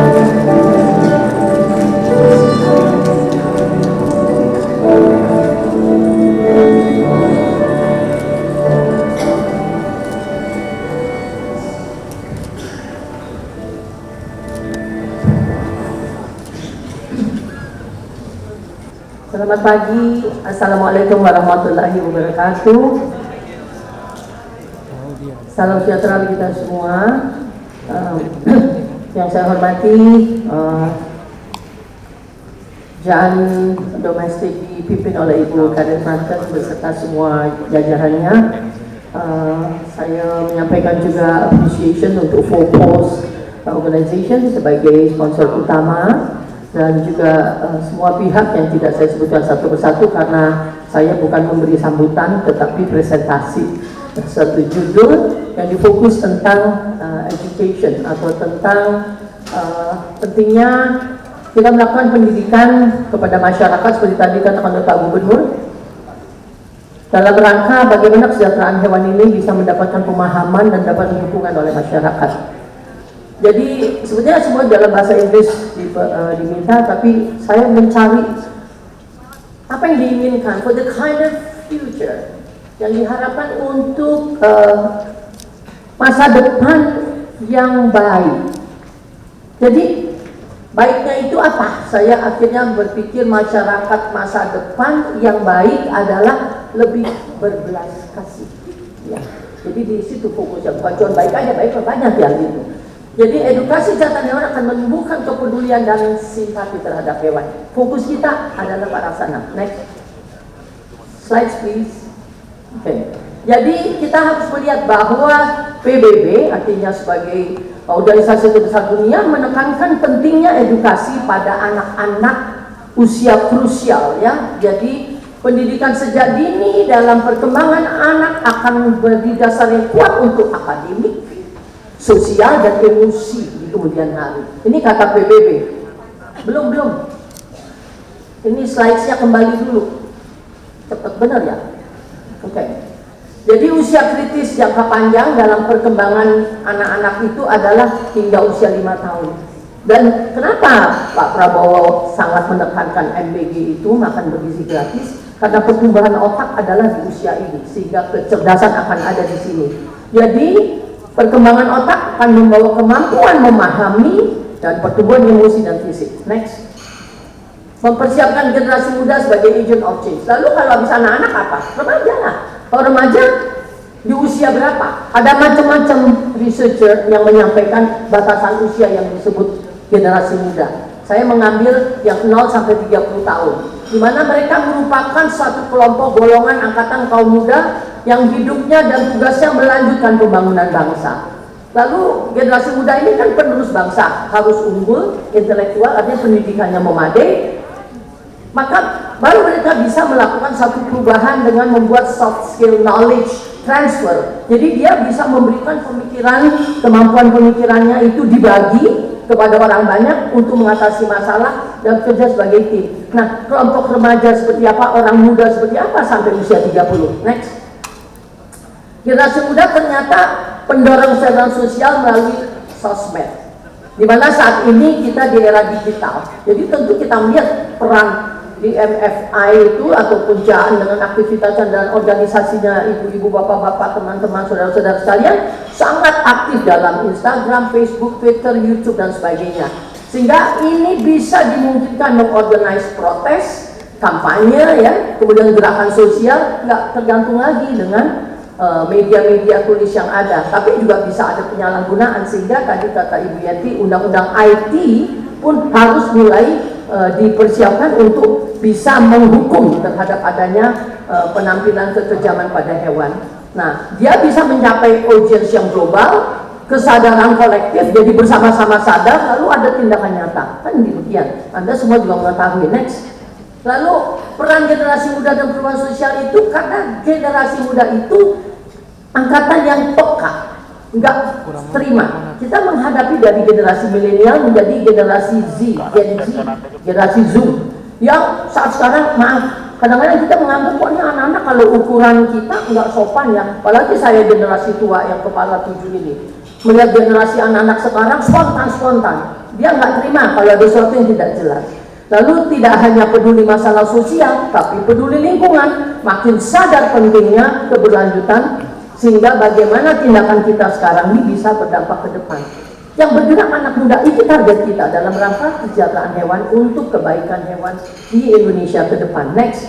Selamat pagi, Assalamualaikum warahmatullahi wabarakatuh. Salam sejahtera bagi kita semua. Yang saya hormati, Jan Domestik dipimpin oleh Ibu Kadek Manten beserta semua jajarannya. Saya menyampaikan juga appreciation untuk Fokus Organization sebagai sponsor utama, dan juga semua pihak yang tidak saya sebutkan satu persatu karena saya bukan memberi sambutan tetapi presentasi satu judul yang difokus tentang education atau tentang pentingnya kita melakukan pendidikan kepada masyarakat seperti tadi katakan Pak Gubernur, dalam rangka bagaimana kesejahteraan hewan ini bisa mendapatkan pemahaman dan dapat dukungan oleh masyarakat. Jadi sebenarnya semua dalam bahasa Inggris diminta, tapi saya mencari apa yang diinginkan for the kind of future yang diharapkan untuk masa depan yang baik. Jadi baiknya itu apa? Saya akhirnya berpikir masyarakat masa depan yang baik adalah lebih berbelas kasih. Ya. Jadi di situ fokusnya, bukan cuma baik aja, baik banyak yang gitu. Jadi edukasi kesehatan hewan akan menumbuhkan kepedulian dan simpati terhadap hewan. Fokus kita adalah Pak Laksana. Next slide please. Oke. Jadi kita harus melihat bahwa PBB artinya sebagai organisasi terbesar dunia menekankan pentingnya edukasi pada anak-anak usia krusial ya. Jadi pendidikan sejak dini dalam perkembangan anak akan berdasar kuat untuk akademik, sosial dan emosi di kemudian hari. Ini kata PBB. Belum. Ini slide-nya kembali dulu. Cepat benar ya? Oke. Jadi usia kritis jangka panjang dalam perkembangan anak-anak itu adalah hingga usia 5 tahun. Dan kenapa Pak Prabowo sangat menekankan MBG itu makan bergizi gratis? Karena pertumbuhan otak adalah di usia ini, sehingga kecerdasan akan ada di sini. Jadi perkembangan otak akan membawa kemampuan memahami dan pertumbuhan emosi dan fisik. Next. Mempersiapkan generasi muda sebagai agent of change. Lalu kalau habis anak-anak apa? Remaja lah. Kalau remaja di usia berapa? Ada macam-macam researcher yang menyampaikan batasan usia yang disebut generasi muda. Saya mengambil yang 0 sampai 30 tahun. Di mana mereka merupakan satu kelompok golongan angkatan kaum muda yang hidupnya dan tugasnya melanjutkan pembangunan bangsa. Lalu generasi muda ini kan penerus bangsa, harus unggul, intelektual, artinya pendidikannya memadai, maka baru mereka bisa melakukan satu perubahan dengan membuat soft skill knowledge transfer. Jadi dia bisa memberikan pemikiran, kemampuan pemikirannya itu dibagi kepada orang banyak untuk mengatasi masalah dan bekerja sebagai tim. Nah, kelompok remaja seperti apa, orang muda seperti apa sampai usia 30. Next. Generasi muda ternyata pendorong kesejahteraan sosial melalui sosmed. Di mana saat ini kita di era digital. Jadi tentu kita melihat peran di MFI itu ataupun JAN dengan aktivitasnya dan organisasinya ibu-ibu, bapak-bapak, teman-teman, saudara-saudara sekalian sangat aktif dalam Instagram, Facebook, Twitter, YouTube dan sebagainya. Sehingga ini bisa dimungkinkan mengorganize protes, kampanye ya, kemudian gerakan sosial, nggak tergantung lagi dengan media-media tulis yang ada, tapi juga bisa ada penyalahgunaan. Sehingga tadi kata Ibu Yanti, undang-undang IT pun harus mulai dipersiapkan untuk bisa menghukum terhadap adanya penampilan kekejaman pada hewan. Nah, dia bisa mencapai audiens yang global, kesadaran kolektif, jadi bersama-sama sadar, lalu ada tindakan nyata. Kan demikian. Anda semua juga mengetahui. Next. Lalu peran generasi muda dan perubahan sosial itu karena generasi muda itu angkatan yang peka, nggak terima. Kita menghadapi dari generasi milenial menjadi generasi Z, Gen Z, generasi Zoom. Yang saat sekarang, maaf, kadang-kadang kita menganggap kok ini anak-anak kalau ukuran kita nggak sopan ya. Apalagi saya generasi tua yang kepala 7 ini. Melihat generasi anak-anak sekarang spontan-spontan. Dia nggak terima kalau ada sesuatu yang tidak jelas. Lalu tidak hanya peduli masalah sosial, tapi peduli lingkungan. Makin sadar pentingnya keberlanjutan, sehingga bagaimana tindakan kita sekarang ini bisa berdampak ke depan. Yang bergerak anak muda itu target kita dalam rangka kesejahteraan hewan untuk kebaikan hewan di Indonesia ke depan. Next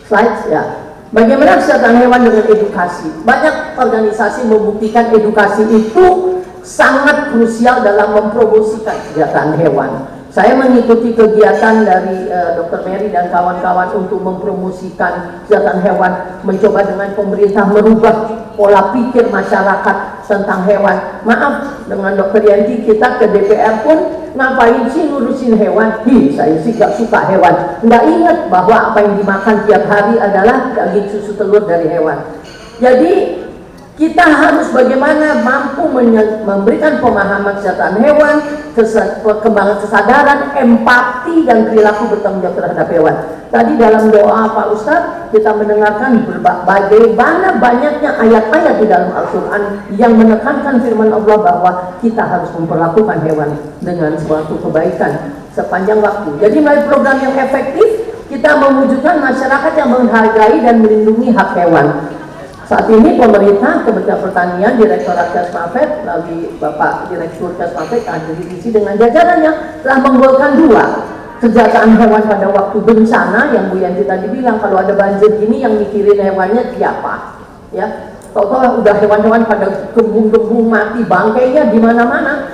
slide ya. Bagaimana kesehatan hewan dengan edukasi? Banyak organisasi membuktikan edukasi itu sangat krusial dalam mempromosikan kesehatan hewan. Saya mengikuti kegiatan dari Dr. Mary dan kawan-kawan untuk mempromosikan kesehatan hewan, mencoba dengan pemerintah merubah pola pikir masyarakat tentang hewan. Maaf, dengan Dr. Yanti kita ke DPR pun ngapain sih ngurusin hewan? Saya sih gak suka hewan. Nggak ingat bahwa apa yang dimakan tiap hari adalah daging, susu, telur dari hewan. Jadi kita harus bagaimana mampu memberikan pemahaman kesehatan hewan, perkembangan kesadaran, empati, dan perilaku bertanggung jawab terhadap hewan. Tadi dalam doa Pak Ustadz kita mendengarkan bagaimana banyaknya ayat-ayat di dalam Al-Quran yang menekankan firman Allah bahwa kita harus memperlakukan hewan dengan suatu kebaikan sepanjang waktu. Jadi melalui program yang efektif kita mewujudkan masyarakat yang menghargai dan melindungi hak hewan. Saat ini pemerintah, Kementerian Pertanian, Direktorat Kesmafet, melalui Bapak Direktur Kesmafet, Andi Rizky dengan jajarannya telah menggolkan 2 kesejahteraan hewan pada waktu bencana yang Bu Yanti tadi bilang kalau ada banjir gini yang mikirin hewannya siapa? Ya, tahu-tahu udah hewan-hewan pada gembung-gembung mati, bangkainya di mana-mana.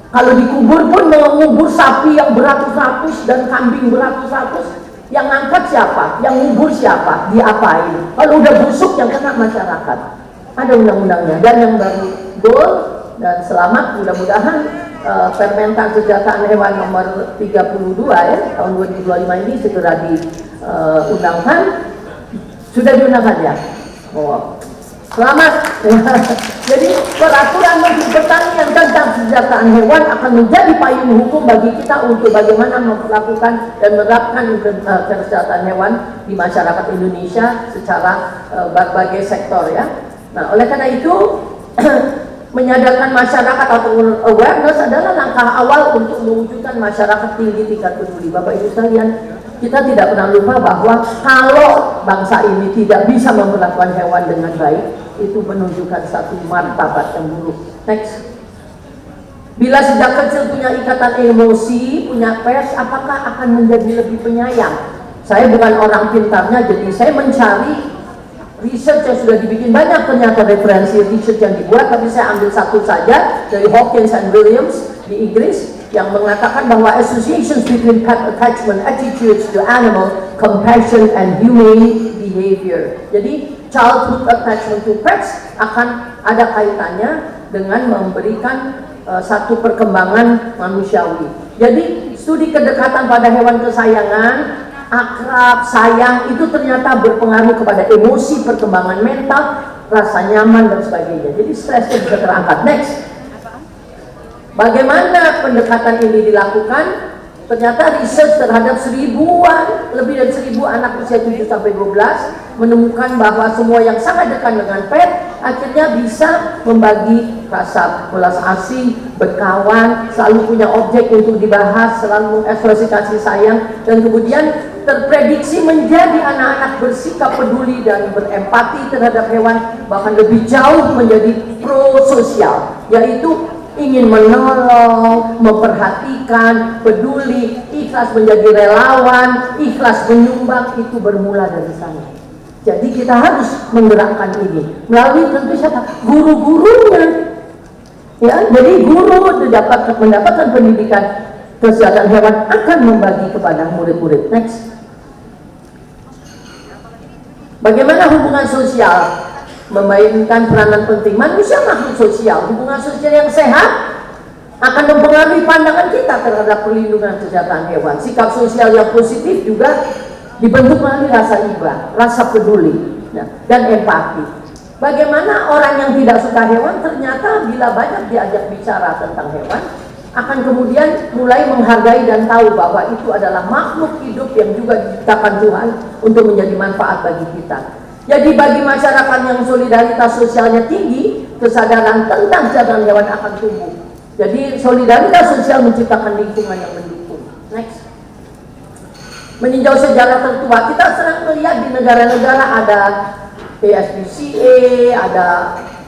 Kalau dikubur pun mengubur sapi yang beratus-ratus dan kambing beratus-ratus. Yang ngangkat siapa? Yang ngubur siapa? Diapain? Kalau udah busuk yang kena masyarakat. Ada undang-undangnya. Dan yang baru goal dan selamat mudah-mudahan Permentan Kesejahteraan Hewan nomor 32 ya tahun 2025 ini segera diundangkan. Sudah diundangkan ya? Oh, selamat. Jadi peraturan Menteri Pertanian tentang kesejahteraan hewan akan menjadi payung hukum bagi kita untuk bagaimana memperlakukan dan menerapkan kesejahteraan hewan di masyarakat Indonesia secara berbagai sektor ya. Nah, oleh karena itu menyadarkan masyarakat atau awareness adalah langkah awal untuk mewujudkan masyarakat tinggi tingkat peduli. Bapak Ibu sekalian, kita tidak pernah lupa bahwa kalau bangsa ini tidak bisa memperlakukan hewan dengan baik, itu menunjukkan satu martabat yang buruk. Next. Bila sejak kecil punya ikatan emosi, punya pers, apakah akan menjadi lebih penyayang? Saya bukan orang pintarnya, jadi saya mencari research yang sudah dibikin banyak, ternyata referensi research yang dibuat, tapi saya ambil satu saja dari Hawkins and Williams di Inggris yang mengatakan bahwa associations between pet attachment attitudes to animal, compassion and humane behavior. Jadi childhood attachment to pets akan ada kaitannya dengan memberikan satu perkembangan manusiawi. Jadi studi kedekatan pada hewan kesayangan, akrab, sayang itu ternyata berpengaruh kepada emosi, perkembangan mental, rasa nyaman dan sebagainya. Jadi stresnya bisa terangkat. Next. Bagaimana pendekatan ini dilakukan? Ternyata research terhadap lebih dari 1000 anak usia 7-12 menemukan bahwa semua yang sangat dekat dengan pet akhirnya bisa membagi rasa belas asih, berkawan, selalu punya objek untuk dibahas, selalu mengekspresi kasih sayang, dan kemudian terprediksi menjadi anak-anak bersikap peduli dan berempati terhadap hewan, bahkan lebih jauh menjadi pro-sosial, yaitu ingin menolong, memperhatikan, peduli, ikhlas menjadi relawan, ikhlas menyumbang, itu bermula dari sana. Jadi kita harus menggerakkan ini melalui tentu saja guru-gurunya. Ya, jadi guru mendapatkan pendidikan kesehatan hewan akan membagi kepada murid-murid. Next. Bagaimana hubungan sosial? Memainkan peranan penting. Manusia makhluk sosial. Hubungan sosial yang sehat akan mempengaruhi pandangan kita terhadap perlindungan kesehatan hewan. Sikap sosial yang positif juga dibentuk melalui rasa iba, rasa peduli, dan empati. Bagaimana orang yang tidak suka hewan ternyata bila banyak diajak bicara tentang hewan akan kemudian mulai menghargai dan tahu bahwa itu adalah makhluk hidup yang juga diciptakan Tuhan untuk menjadi manfaat bagi kita. Jadi bagi masyarakat yang solidaritas sosialnya tinggi, kesadaran tentang kesehatan hewan akan tumbuh. Jadi solidaritas sosial menciptakan lingkungan yang mendukung. Next. Meninjau sejarah tertua, kita sering melihat di negara-negara ada PSPCA, ada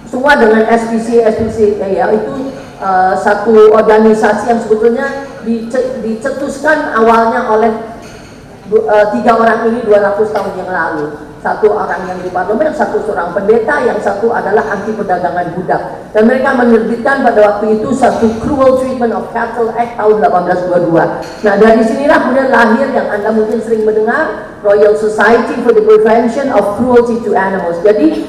semua dengan SPCA ya, itu satu organisasi yang sebetulnya dicetuskan awalnya oleh 3 orang ini 200 tahun yang lalu. Satu orang yang di parlemen, satu seorang pendeta, yang satu adalah anti perdagangan budak. Dan mereka menerbitkan pada waktu itu satu Cruel Treatment of Cattle Act tahun 1822. Nah, dari sinilah kemudian lahir yang Anda mungkin sering mendengar, Royal Society for the Prevention of Cruelty to Animals. Jadi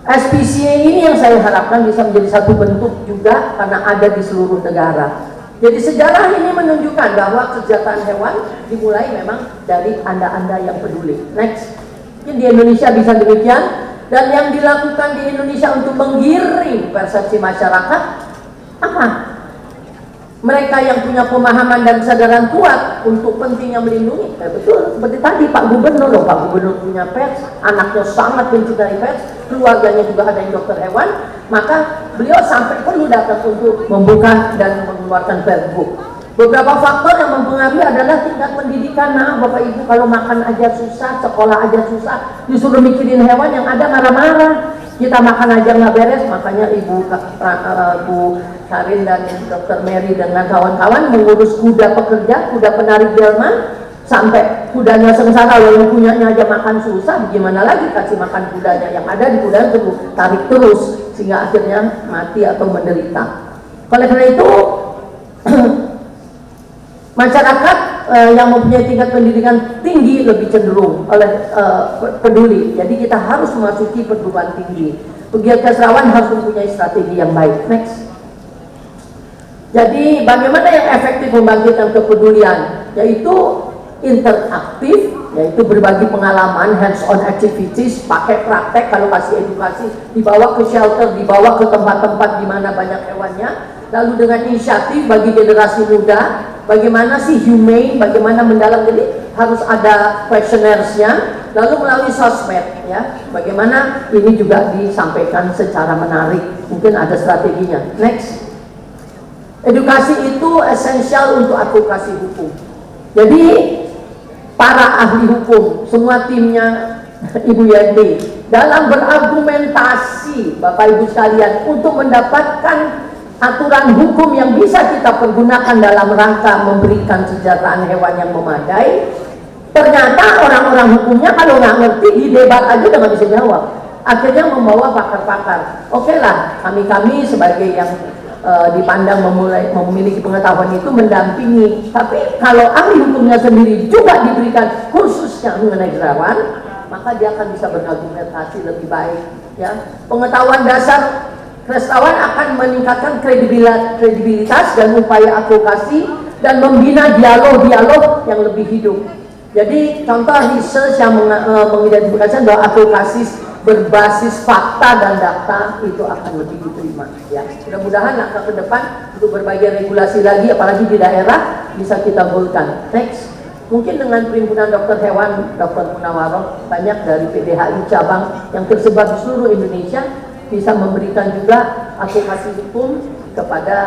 SPCA ini yang saya harapkan bisa menjadi satu bentuk juga karena ada di seluruh negara. Jadi sejarah ini menunjukkan bahwa kesejahteraan hewan dimulai memang dari Anda-Anda yang peduli. Next. Mungkin di Indonesia bisa demikian, dan yang dilakukan di Indonesia untuk menggiring persepsi masyarakat apa? Mereka yang punya pemahaman dan kesadaran kuat untuk pentingnya melindungi, betul seperti tadi Pak Gubernur punya pets, anaknya sangat mencintai pets, keluarganya juga ada yang dokter hewan, maka beliau sampai perlu datang untuk membuka dan mengeluarkan Pergub. Beberapa faktor yang mempengaruhi adalah tingkat pendidikan. Nah, Bapak Ibu kalau makan aja susah, sekolah aja susah, disuruh mikirin hewan yang ada marah-marah. Kita makan aja nggak beres, makanya Ibu Karin dan Dr. Mary dengan kawan-kawan mengurus kuda pekerja, kuda penarik delman, sampai kudanya sengsara, lalu punyanya aja makan susah, gimana lagi kasih makan kudanya, yang ada di kuda itu tarik terus, sehingga akhirnya mati atau menderita. Oleh karena itu, masyarakat yang mempunyai tingkat pendidikan tinggi lebih cenderung peduli. Jadi kita harus memasuki perguruan tinggi. Pegiat kesehatan harus mempunyai strategi yang baik. Next. Jadi bagaimana yang efektif membangkitkan kepedulian? Yaitu interaktif, yaitu berbagi pengalaman, hands-on activities, pakai praktek, kalau kasih edukasi, dibawa ke shelter, dibawa ke tempat-tempat di mana banyak hewannya. Lalu dengan inisiatif bagi generasi muda, bagaimana sih humane, bagaimana mendalam, jadi harus ada questionnaires-nya, lalu melalui sosmed ya, bagaimana ini juga disampaikan secara menarik, mungkin ada strateginya. Next. Edukasi itu esensial untuk advokasi hukum. Jadi para ahli hukum, semua timnya Ibu Yanti, dalam berargumentasi Bapak Ibu sekalian untuk mendapatkan aturan hukum yang bisa kita pergunakan dalam rangka memberikan kesejahteraan hewan yang memadai, ternyata orang-orang hukumnya kalau nggak ngerti di debat aja udah nggak bisa jawab. Akhirnya membawa pakar-pakar. Oke lah, kami sebagai yang dipandang memiliki pengetahuan itu mendampingi. Tapi kalau ahli hukumnya sendiri juga diberikan khususnya mengenai hewan, maka dia akan bisa berargumentasi lebih baik. Ya, pengetahuan dasar Kesehatan akan meningkatkan kredibilitas dan upaya advokasi dan membina dialog-dialog yang lebih hidup. Jadi contoh research yang mengidentifikasi bahwa advokasi berbasis fakta dan data itu akan lebih diterima. Ya, mudah-mudahan langkah ke depan untuk berbagai regulasi lagi, apalagi di daerah, bisa kita golkan. Next. Mungkin dengan perhimpunan dokter hewan, Dr. Munawaroh, banyak dari PDHI cabang yang tersebar di seluruh Indonesia, bisa memberikan juga advokasi hukum kepada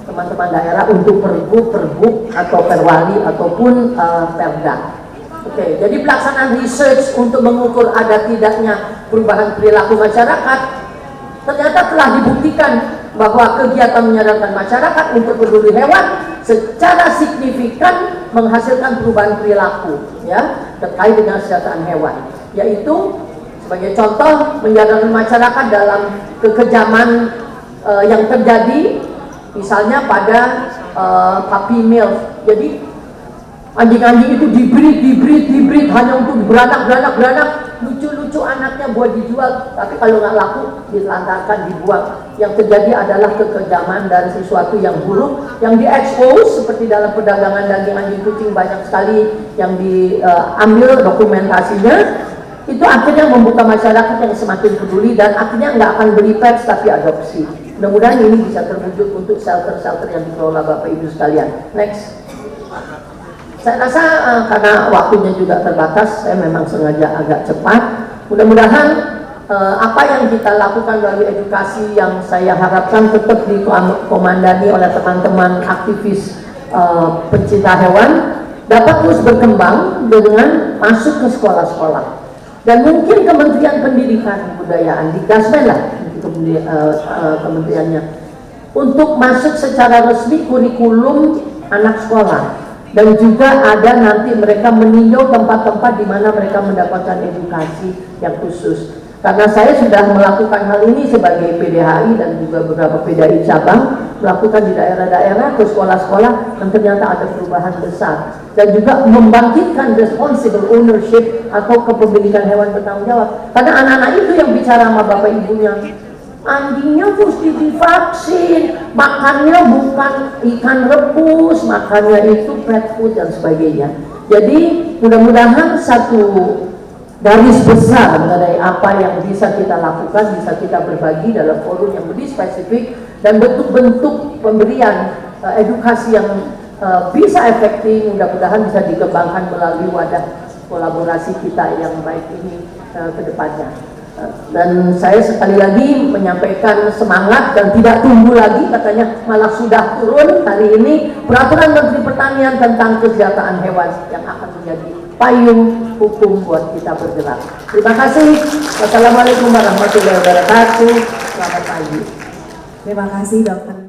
teman-teman daerah untuk pergub atau perwali ataupun perda. Oke, jadi pelaksanaan research untuk mengukur ada tidaknya perubahan perilaku masyarakat ternyata telah dibuktikan bahwa kegiatan menyadarkan masyarakat untuk peduli hewan secara signifikan menghasilkan perubahan perilaku ya terkait dengan kesehatan hewan, yaitu sebagai contoh menyadarkan masyarakat dalam kekejaman yang terjadi misalnya pada puppy milk. Jadi anjing-anjing itu dibreed hanya untuk beranak, lucu-lucu anaknya buat dijual, tapi kalau nggak laku ditelantarkan, dibuang. Yang terjadi adalah kekejaman dari sesuatu yang buruk yang diekspos, seperti dalam perdagangan daging anjing kucing banyak sekali yang diambil dokumentasinya. Itu akhirnya membuka masyarakat yang semakin peduli dan akhirnya nggak akan beli pets tapi adopsi. Mudah-mudahan ini bisa terwujud untuk shelter-shelter yang dikelola Bapak Ibu sekalian. Next. Saya rasa karena waktunya juga terbatas, saya memang sengaja agak cepat. Mudah-mudahan apa yang kita lakukan melalui edukasi yang saya harapkan tetap dikomandani oleh teman-teman aktivis pencinta hewan dapat terus berkembang dengan masuk ke sekolah-sekolah. Dan mungkin Kementerian Pendidikan dan Kebudayaan di Gasmen lah kementeriannya untuk masuk secara resmi kurikulum anak sekolah, dan juga ada nanti mereka meninjau tempat-tempat di mana mereka mendapatkan edukasi yang khusus. Karena saya sudah melakukan hal ini sebagai PDHI dan juga beberapa PDHI cabang, melakukan di daerah-daerah ke sekolah-sekolah, dan ternyata ada perubahan besar. Dan juga membangkitkan responsible ownership atau kepemilikan hewan bertanggung jawab. Karena anak-anak itu yang bicara sama bapak ibunya, anjingnya mesti divaksin, makannya bukan ikan rebus, makannya itu pet food dan sebagainya. Jadi mudah-mudahan satu garis besar mengenai apa yang bisa kita lakukan, bisa kita berbagi dalam forum yang lebih spesifik, dan bentuk-bentuk pemberian edukasi yang bisa efektif, mudah-mudahan bisa dikembangkan melalui wadah kolaborasi kita yang baik ini ke depannya. Dan saya sekali lagi menyampaikan semangat dan tidak tunggu lagi, katanya malah sudah turun hari ini peraturan Menteri Pertanian tentang kesejahteraan hewan yang akan menjadi payung hukum buat kita bergerak. Terima kasih. Wassalamualaikum warahmatullahi wabarakatuh. Selamat pagi. Terima kasih, Dokter.